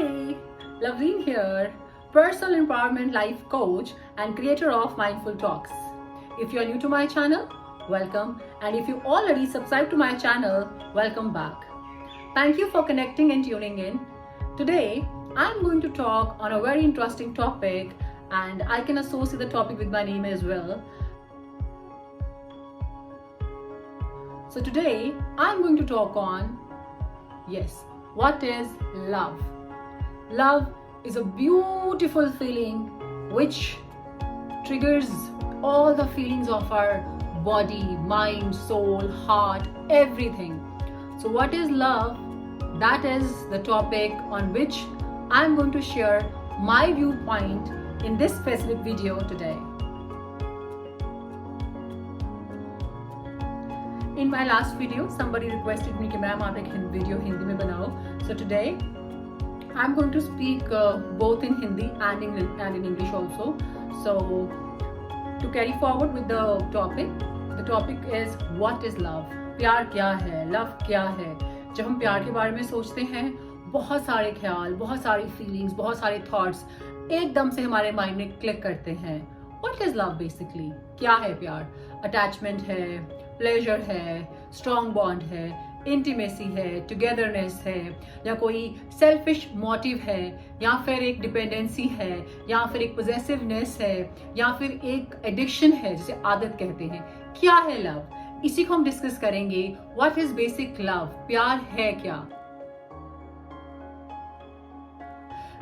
Hi, Lavleen here, personal empowerment life coach and creator of Mindful Talks. If you are new to my channel, welcome, and if you already subscribed to my channel, welcome back. Thank you for connecting and tuning in. Today, I'm going to talk on a very interesting topic, and I can associate the topic with my name as well. So today, I'm going to talk on, yes, what is love? Love is a beautiful feeling which triggers all the feelings of our body, mind, soul, heart, everything. So what is love? That is the topic on which I'm going to share my viewpoint in this specific video today. In my last video, somebody requested me कि ma'am आप एक video Hindi में बनाओ. So today, I'm going to speak both in Hindi and in English also. So to carry forward with the topic is what is love? प्यार क्या है? Love क्या है? जब हम प्यार के बारे में सोचते हैं, बहुत सारे ख्याल, बहुत सारी फीलिंग्स, बहुत सारे थॉट्स एकदम से हमारे माइंड में क्लिक करते हैं. What is love basically? क्या है प्यार? अटैचमेंट है, प्लेजर है, स्ट्रॉन्ग बॉन्ड है, इंटीमेसी है, टुगेदरनेस है, या कोई सेल्फिश मोटिव है, या फिर एक डिपेंडेंसी है, या फिर एक पोजेसिवनेस है, या फिर एक एडिक्शन है जिसे आदत कहते हैं. क्या है लव? इसी को हम डिस्कस करेंगे. What is basic love? प्यार है क्या?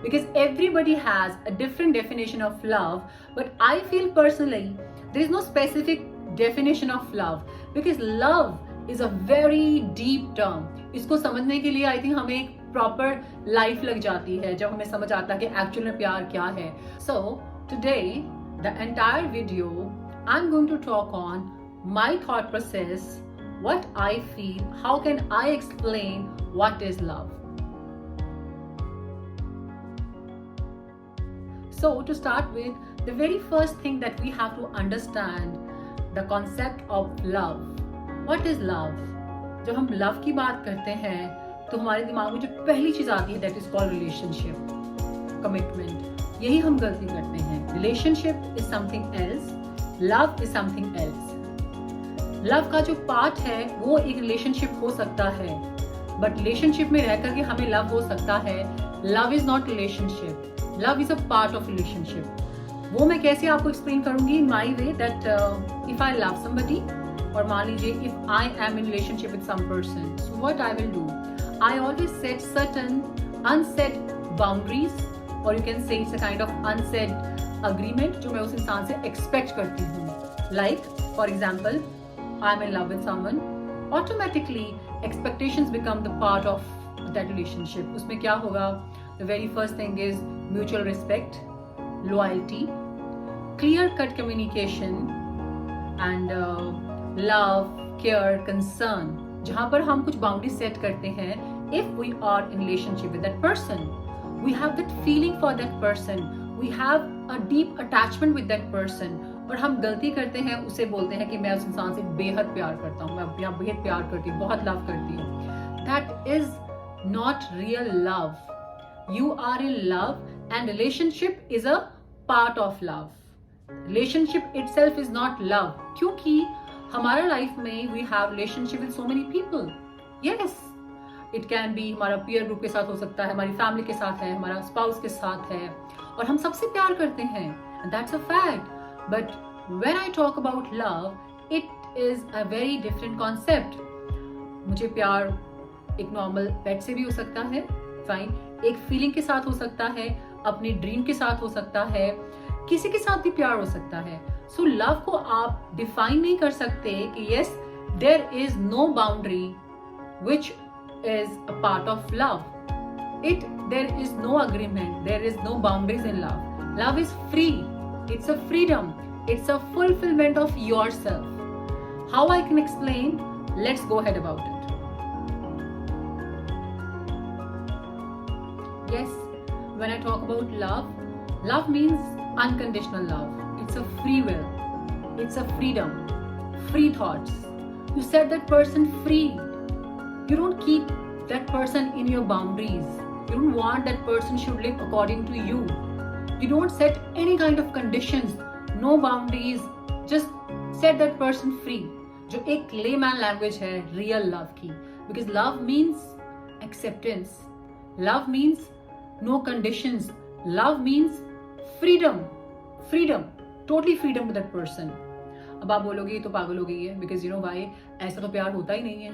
Because everybody has a different definition of love, but I feel personally there is no specific definition of love, because love is a very deep term. इसको समझने के लिए I think हमें एक proper life लग जाती है जब हमें समझ आता है कि actual में प्यार क्या है. So today the entire video I'm going to talk on my thought process, what I feel, how can I explain what is love. So to start with, the very first thing that we have to understand the concept of love. What is love? जब हम love की बात करते हैं तो हमारे दिमाग में जो पहली चीज आती है that is called relationship, commitment. यही हम गलती करते हैं. Relationship is something else, love is something else. Love का जो पार्ट है वो एक relationship हो सकता है, but relationship में रह करके हमें love हो सकता है. Love is not relationship. Love is a part of relationship. वो मैं कैसे आपको एक्सप्लेन करूंगी in my way that if I love somebody, और मान लीजिए if I am in relationship with some person, so what I will do, I always set certain unsaid boundaries, or you can say it's a kind of unsaid agreement जो मैं उस इंसान से expect करती हूँ. Like for example, I'm in love with someone, automatically expectations become the part of that relationship. उसमें क्या होगा? The very first thing is mutual respect, loyalty, clear-cut communication, and love, care, concern. जहाँ पर हम कुछ boundaries set करते हैं, if we are in relationship with that person, we have that feeling for that person, we have a deep attachment with that person. और हम गलती करते हैं, उसे बोलते हैं कि मैं उस इंसान से बेहद प्यार करता हूँ, मैं बेहद प्यार करती हूँ, बहुत लव करती हूँ. That is not real love. You are in love and relationship is a part of love. Relationship itself is not love. क्योंकि हमारा लाइफ में we have relationship with so many people. Yes, it can be हमारा peer group के साथ हो सकता है, हमारी family के साथ है, हमारा spouse के साथ है, और हम सबसे प्यार करते हैं. And that's a fact. But when I talk about love, it is a very different concept. मुझे प्यार एक normal pet से भी हो सकता है, fine. एक फीलिंग के साथ हो सकता है, अपनी ड्रीम के साथ हो सकता है, किसी के साथ भी प्यार हो सकता है. सो लव को आप डिफाइन नहीं कर सकते कि yes there is no boundary which is a part of love. There is no agreement, there is no boundaries in love. Love is free, it's a freedom, it's a fulfilment of your self. How I can explain? Let's go ahead about it. Yes, when I talk about love, love means unconditional love. It's a free will. It's a freedom. Free thoughts. You set that person free. You don't keep that person in your boundaries. You don't want that person should live according to you. You don't set any kind of conditions, no boundaries, just set that person free. जो एक layman language है real love की, because love means acceptance, love means no conditions, love means freedom, totally freedom to that person. अब आप बोलोगे ये तो पागल हो गई है, because you know why, ऐसा तो प्यार होता ही नहीं है.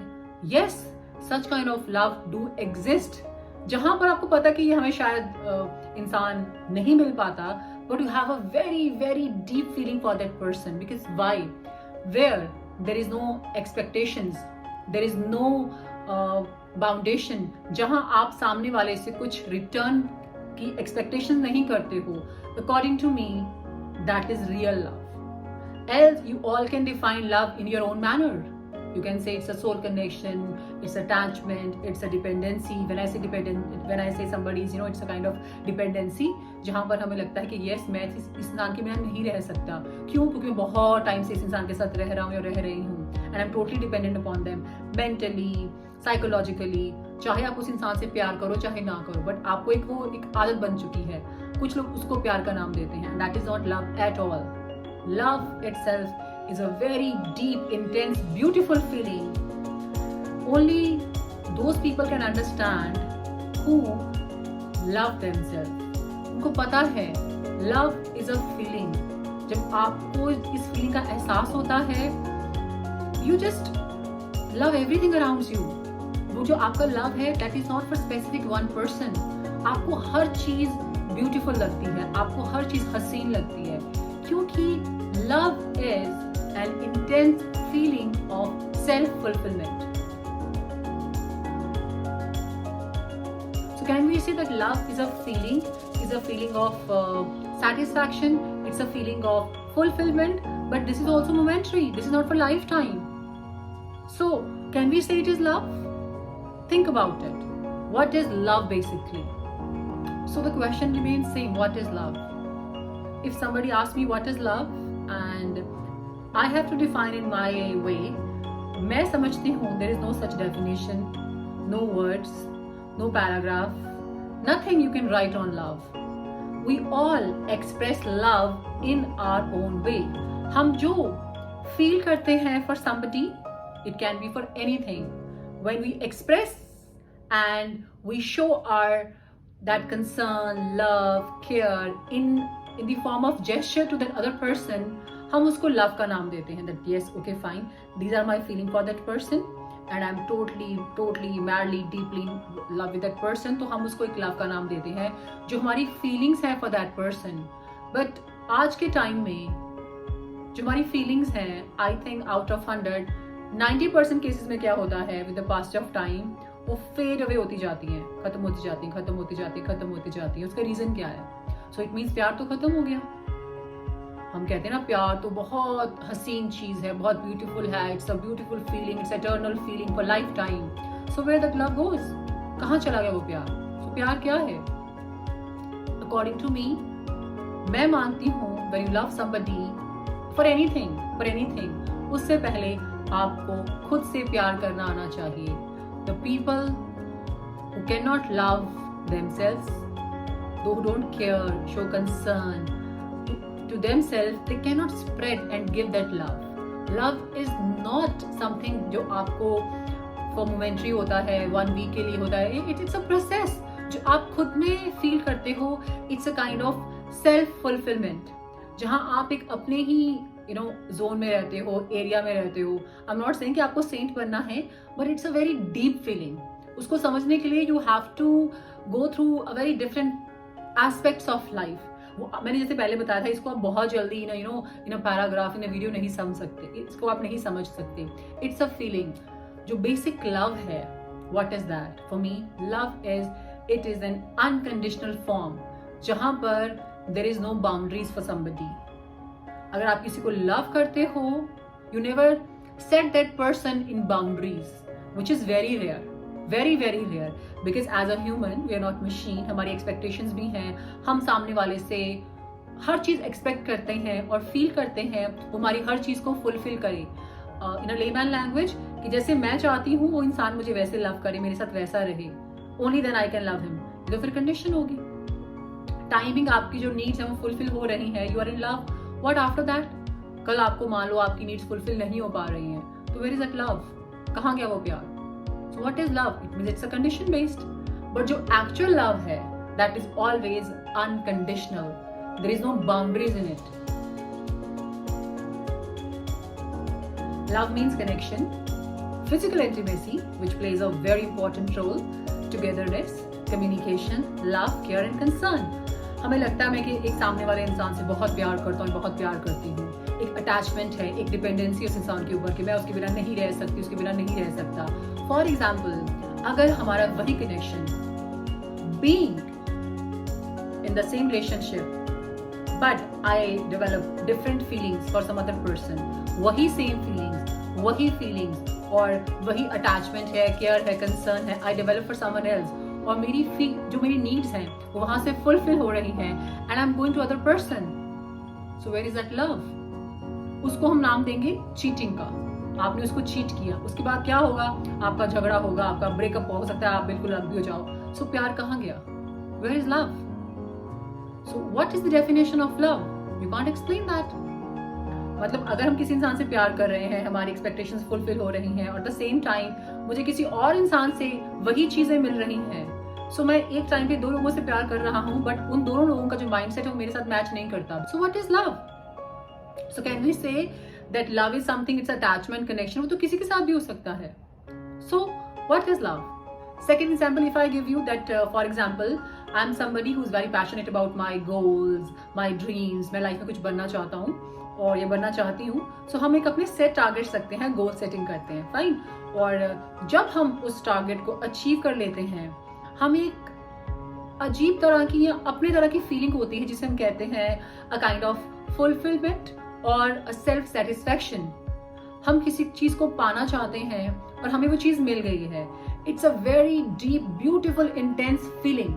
Yes, such kind of love do exist, जहां पर आपको पता कि ये हमें शायद इंसान नहीं मिल पाता, but you have a very very deep feeling for that person. Because why? Where there is no expectations, there is no foundation, जहां आप सामने वाले से कुछ रिटर्न की एक्सपेक्टेशन नहीं करते हो, according to me that is real love. Else you all can define love in your own manner. You can say it's a soul connection, it's attachment, it's a dependency. When I say somebody is, it's a kind of dependency, जहाँ पर हमें लगता है कि yes, मैं इस इंसान के बिना नहीं रह सकता. क्यों? क्योंकि मैं बहुत टाइम से इस इंसान के साथ रह रहा हूँ या रह रही हूँ, and I'm totally dependent upon them, mentally, psychologically. चाहे आप उस इंसान से प्यार करो चाहे ना करो, बट आपको एक आदत बन चुकी है. कुछ लोग उसको प्यार का नाम देते हैं. That is not love at all. Love itself is a very deep, intense, beautiful feeling. Only those people can understand who love themselves. उनको पता है love is a feeling. जब आपको इस feeling का एहसास होता है, you just love everything around you. वो जो आपका love है, that is not for specific one person. आपको हर चीज beautiful लगती है, आपको हर चीज हसीन लगती है, क्योंकि love is an intense feeling of self-fulfillment. So can we say that love is a feeling of satisfaction, it's a feeling of fulfillment, but this is also momentary, this is not for lifetime. So can we say it is love? Think about it. What is love basically? So the question remains same, what is love? If somebody asks me what is love, and I have to define in my way, मैं समझती हूँ there is no such definition, no words, no paragraph, nothing you can write on love. We all express love in our own way. हम जो feel करते हैं for somebody, it can be for anything. When we express and we show our that concern, love, care in the form of gesture to that other person, हम उसको love का नाम देते हैं. That yes, okay, fine, these are my feeling for that person and I'm totally madly deeply in love with that person. तो हम उसको एक love का नाम देते हैं जो हमारी feelings है for that person. But आज के time में जो हमारी feelings हैं, I think out of 100, 90% cases में क्या होता है, with the passage of time वो fade away होती जाती हैं, खत्म होती जाती हैं. उसका reason क्या है? So it means प्यार तो खत्म हो गया. हम कहते हैं ना प्यार तो बहुत हसीन चीज है, बहुत ब्यूटीफुल है, it's a beautiful feeling, it's eternal feeling for life time. So where the love goes, कहाँ चला गया वो प्यार? तो प्यार क्या है? अकॉर्डिंग टू मी, मैं मानती हूँ when you love somebody for anything, उससे पहले आपको खुद से प्यार करना आना चाहिए. The people who can not love themselves, who don't care, show concern to themselves, they cannot spread and give that love. Love is not something जो आपको for momentary होता है, 1 week के लिए होता है. It's a process जो आप खुद में feel करते हो. It's a kind of self fulfillment जहाँ आप एक अपने ही zone में रहते हो, area में रहते हो. I'm not saying कि आपको saint बनना है, but it's a very deep feeling. उसको समझने के लिए you have to go through a very different aspects of life. वो मैंने जैसे पहले बताया था, इसको आप बहुत जल्दी इन a paragraph, in a video नहीं समझ सकते, इसको आप नहीं समझ सकते. It's a feeling. जो बेसिक लव है, what is that? For me love is an unconditional form जहां पर there is no boundaries for somebody. अगर आप किसी को लव करते हो, you never set that person in boundaries, which is very rare, very rare, because as a human we are not machine. हमारी expectations भी हैं, हम सामने वाले से हर चीज एक्सपेक्ट करते हैं और फील करते हैं वो हमारी हर चीज को फुलफिल करे. इन अ लेमैन लैंग्वेज, कि जैसे मैं चाहती हूँ वो इंसान मुझे वैसे लव करे, मेरे साथ वैसा रहे. Only then I can love him. तो फिर कंडीशन होगी। टाइमिंग आपकी जो नीड्स है वो फुलफिल हो रही हैं, you are in love, what after that? कल आपको मान लो आपकी नीड्स फुलफिल नहीं हो पा रही हैं, तो वेयर इज दैट लव? कहाँ गया वो प्यार? So what is love? It means it's a condition based. But जो एक्चुअल लव है that is always unconditional, there is no boundaries in it. Love means connection, physical intimacy, which plays a very important role, togetherness, communication, love, care and concern. हमें लगता है मैं कि एक सामने वाले इंसान से बहुत प्यार करता हूँ, बहुत प्यार करती हूँ, एक अटैचमेंट है, एक डिपेंडेंसी उस इंसान के ऊपर कि मैं उसके बिना नहीं रह सकती, उसके बिना नहीं रह सकता। फॉर एग्जाम्पल, अगर हमारा वही connection, being in the same relationship but I develop different feelings for some other person, वही same feelings, वही feelings और वही attachment है, care है, concern है, I develop for someone else, और मेरी जो मेरी needs हैं वो वहाँ से fulfill हो रही हैं, and I'm going to other person, so where is that love? उसको हम नाम देंगे cheating का। आपने उसको cheat किया, उसके बाद क्या होगा? आपका झगड़ा होगा, आपका ब्रेकअप हो सकता है, आप बिल्कुल अलग भी हो जाओ। so प्यार कहाँ गया? where is love? So what is the definition of love? You can't explain that. मतलब अगर हम किसी इंसान से प्यार कर रहे हैं, हमारी एक्सपेक्टेशंस फुलफिल हो रही हैं और द सेम टाइम मुझे किसी और इंसान से वही चीजें मिल रही हैं, सो मैं एक टाइम पे दो लोगों से प्यार कर रहा हूँ बट उन दोनों लोगों का जो माइंडसेट है वो मेरे साथ मैच नहीं करता। So what is love? So can we say that love is something, it's attachment, connection? वो तो किसी के साथ भी हो सकता है। So what is love? Second example, if I give you that, for example, I'm somebody who's very passionate about my goals, my dreams. मैं लाइफ में कुछ बनना चाहता हूँ और ये बनना चाहती हूँ। So हम एक अपने सेट टारगेट रखते हैं, गोल सेटिंग करते हैं, फाइन। और जब हम उस टारगेट को अचीव कर लेते हैं, हम एक अजीब तरह की या अपने तरह की फीलिंग होती है जिसे हम कहते हैं अ काइंड ऑफ फुलफिलमेंट और अ सेल्फ सेटिस्फैक्शन। हम किसी चीज को पाना चाहते हैं और हमें वो चीज मिल गई है। It's a very deep, beautiful, intense feeling.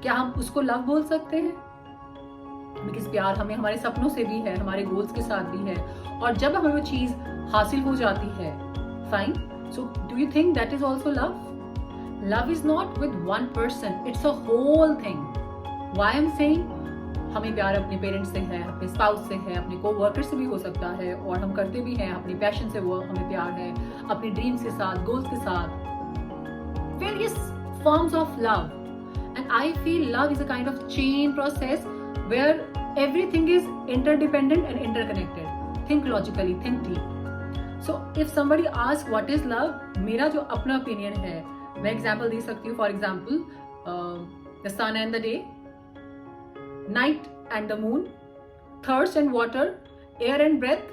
क्या हम उसको लव बोल सकते हैं? बिकॉज प्यार हमें हमारे सपनों से भी है, हमारे गोल्स के साथ भी है, और जब हमें वो चीज हासिल हो जाती है, fine. So do you think that is also love? Love is not with one person, it's a whole thing. Why I am saying? हमें प्यार अपने पेरेंट्स से है, अपने स्पाउस से है, अपने को-वर्कर से भी हो सकता है, और हम करते भी हैं अपनी पैशन से, वो हमें प्यार है, अपनी ड्रीम्स के साथ, गोल्स के साथ, various forms of love. And I feel love is a kind of chain process where everything is interdependent and interconnected. Think logically, think deep. So if somebody asks what is love, मेरा जो अपना opinion है, मैं example दे सकती हूँ। For example, the sun and the day, night and the moon, thirst and water, air and breath,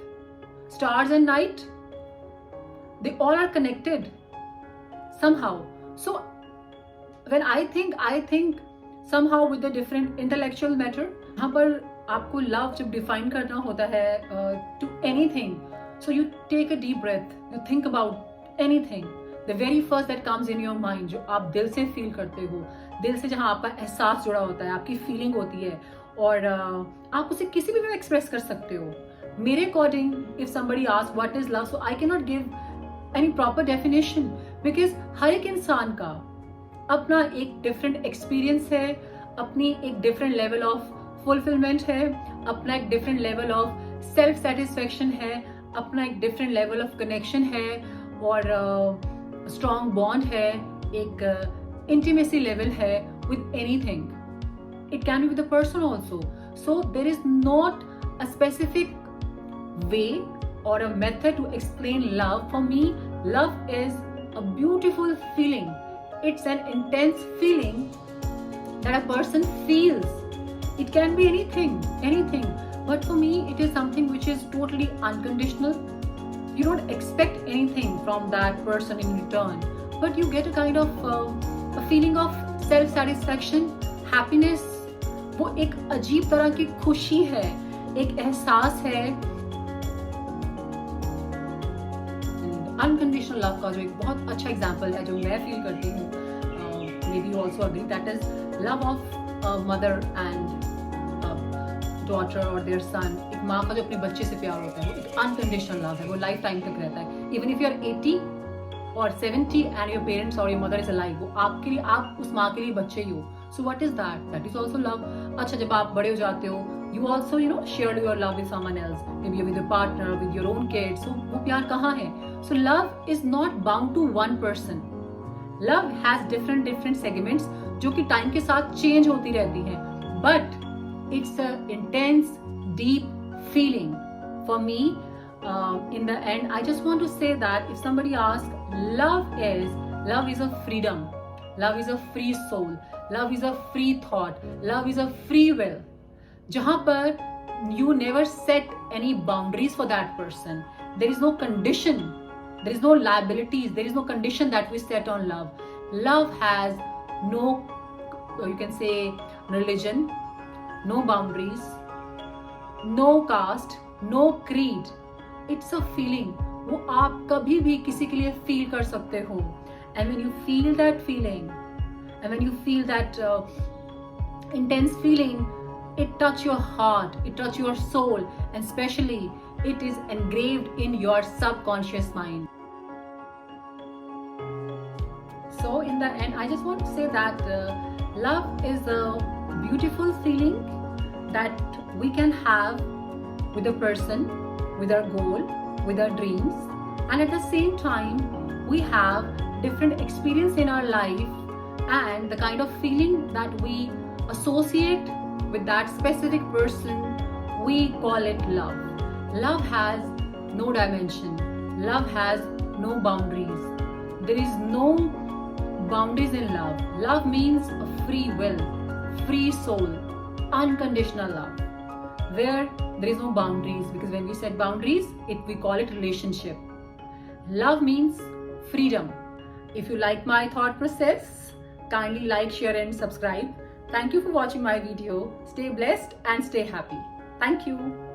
stars and night, they all are connected somehow. So when I think somehow with the different intellectual matter, यहाँ पर आपको love जब define करना होता है to anything, so you take a deep breath, you think about anything, the very first that comes in your mind, जो आप दिल से feel करते हो, दिल से जहाँ आपका एहसास जुड़ा होता है, आपकी feeling होती है, और आप उसे किसी भी एक्सप्रेस कर सकते हो। मेरे according if somebody asks what is love, so I cannot give any proper definition, because हर एक इंसान का अपना एक डिफरेंट एक्सपीरियंस है, अपनी एक डिफरेंट लेवल ऑफ फुलफिलमेंट है, अपना एक different level of self satisfaction है, अपना एक डिफरेंट लेवल ऑफ कनेक्शन है, और स्ट्रॉन्ग बॉन्ड है, एक इंटीमेसी लेवल है with anything. It can be with the person also. So there is not a specific way or a method to explain love. For me, love is a beautiful feeling. It's an intense feeling that a person feels. It can be anything. But for me, it is something which is totally unconditional. You don't expect anything from that person in return, but you get a kind of a feeling of self-satisfaction, happiness. वो एक अजीब तरह की खुशी है, एक एहसास है। अनकंडीशनल लव का जो एक बहुत अच्छा एग्जाम्पल है जो मैं फील करती हूँ, may be also agree, that is love of mother and daughter और देयर सन। एक माँ का जो अपने बच्चे से प्यार होता है वो एक अनकंडीशनल लव है, वो लाइफ टाइम तक रहता है। इवन इफ यू आर 80 और 70 and your parents or your mother is alive, वो आपके लिए, आप उस माँ के लिए बच्चे ही हो. So what is that? That is also love. अच्छा, जब आप बड़े हो जाते हो, you also share your love with someone else, maybe with your partner, with your own kids. So वो प्यार कहाँ है? So love is not bound to one person. Love has different segments जो कि टाइम के साथ चेंज होती रहती हैं. But it's a intense, deep feeling. For me, in the end, I just want to say that if somebody asks, love is a freedom. Love is a free soul. Love is a free thought. Love is a free will. जहाँ पर you never set any boundaries for that person. There is no condition. There is no liabilities. There is no condition that we set on love. Love has no, you can say, religion, no boundaries, no caste, no creed. It's a feeling. वो आप कभी भी किसी के लिए feel कर सकते हो. And when you feel that feeling, and when you feel that intense feeling, it touch your heart, it touch your soul, and especially it is engraved in your subconscious mind. So in the end, I just want to say that love is a beautiful feeling that we can have with a person, with our goal, with our dreams, and at the same time we have different experience in our life, and the kind of feeling that we associate with that specific person, we call it love. Love has no dimension. Love has no boundaries. There is no boundaries in love. Love means a free will, free soul, unconditional love, where there is no boundaries, because when we set boundaries, we call it relationship. Love means freedom. If you like my thought process, kindly like, share and subscribe. Thank you for watching my video. Stay blessed and stay happy. Thank you.